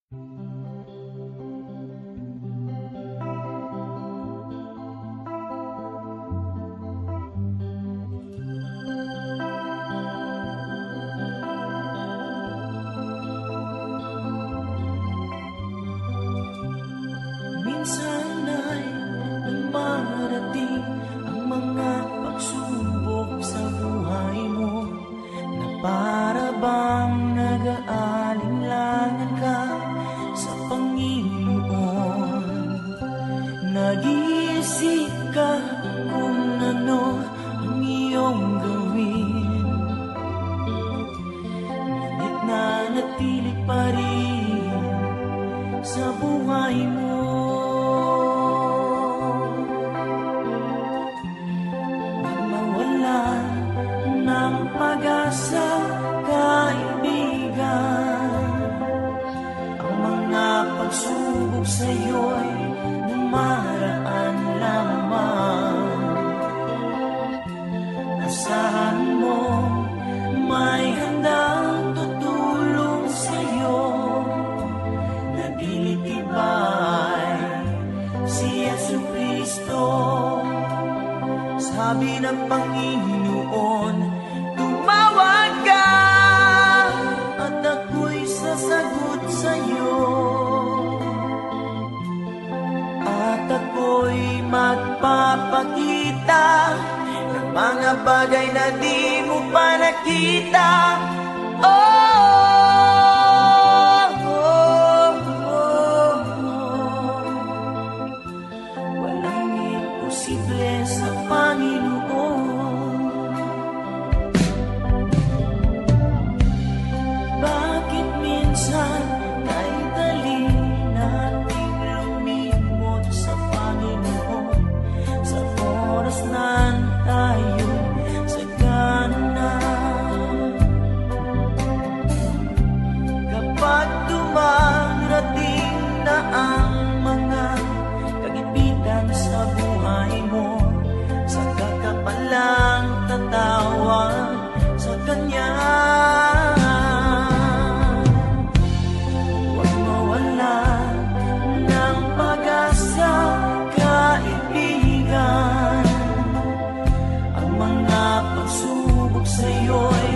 Minsan ay dumarating ang mga pagsubok sa buhay mo, na para bang nag-aalinlangan ka sa Panginoon. Nag-iisip ka kung ano ang iyong gawin, ngunit nanatili pa rin sa buhay mo. Ng pag-asa, kaibigan, ang mga pagsubok sa'yo'y dumaraan lamang. Asahan mo may handang tutulong sa'yo, nagtitibay si Jesucristo. Sabi ng Panginoon, tumawag ka at ako'y sasagot sa'yo, at ako'y magpapakita ng mga bagay na di mo pa nakita. Walang imposible sa Panginoon. Bakit minsan ay dali nating lumimot sa Panginoon, sa oras na tayo sagana na? Kapag dumarating na ang mga kagipitan sa buhay mo, saka ka palang tatawag sa Kanya. Huwag mawala ng pag-asa, kaibigan, ang mga pagsubok sa'yo'y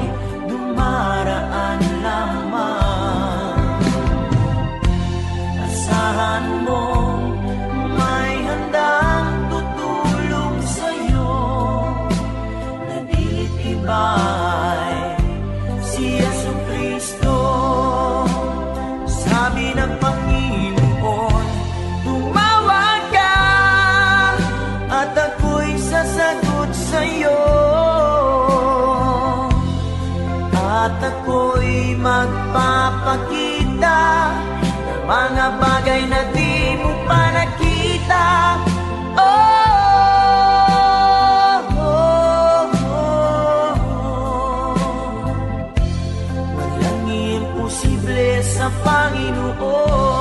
dumaraan lamang. Asahan mo may handang tutulong sa'yo, nagtitibay si Jesucristo. Sabi ng Panginoon, tumawag ka at ako'y sasagot sa'yo, at ako'y magpapakita ng mga bagay na di mo pa nakita. Walang imposible sa Panginoon.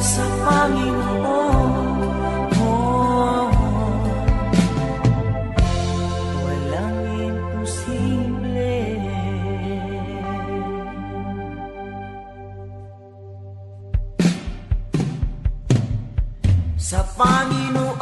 sa Panginoon. Oh, walang imposible. Sa Panginoon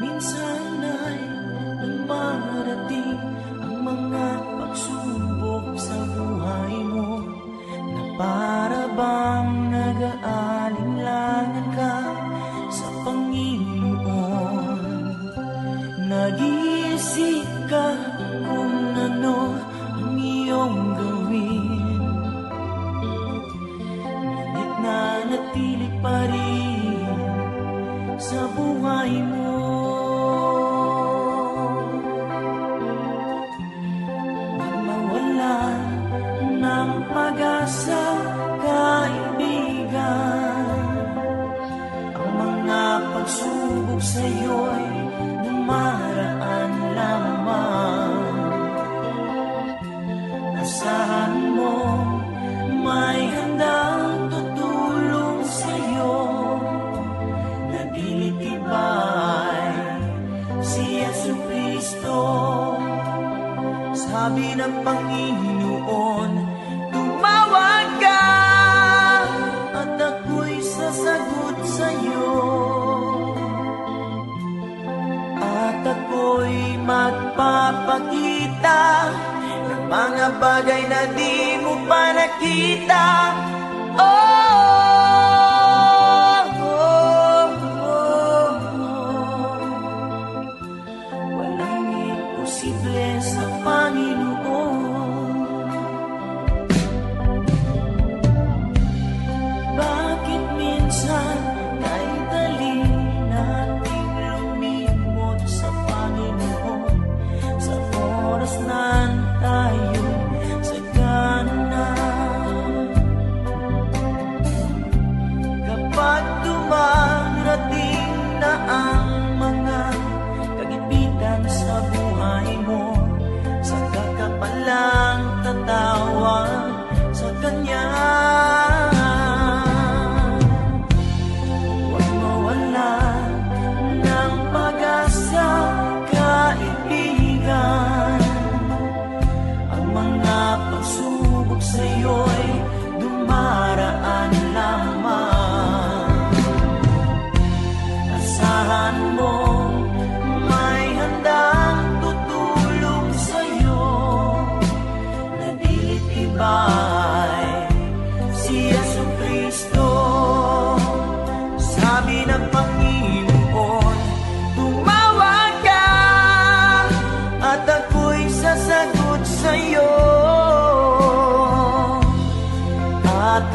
minsan ay dumarating ang mga pagsubok sa buhay mo, na para bang nag-aalinlangan ka sa Panginoon. Nag-iisip ka kung ano ang iyong gawin, ngunit nanatili pa rin sa buhay mo. Ng pag-asa, kaibigan, ang mga pagsubok sa'yo'y dumaraan lamang. Asahan mo may handang tutulong sa'yo, nabilit iba'y si Jesucristo. Sabi ng Panginoon, tumawag ka at ako'y sasagot sa'yo, at ako'y magpapakita ng mga bagay na di mo pa nakita. Walang imposible sa Panginoon. Bakit minsan ay dali nating lumimot sa Panginoon, sa oras na tayo sagana na? Kapag dumarating na ang mga kagipitan sa buhay mo, saka ka palang tatawag sa Kanya. Huwag mawala ng pag-asa, kaibigan, ang mga pagsubok sa'yo'y dumaraan lamang. Asahan mo may handang tutulong sa'yo, nabilit iba'y si Jesucristo. Sabi ng Panginoon, tumawag ka at ako'y sasagot sa'yo.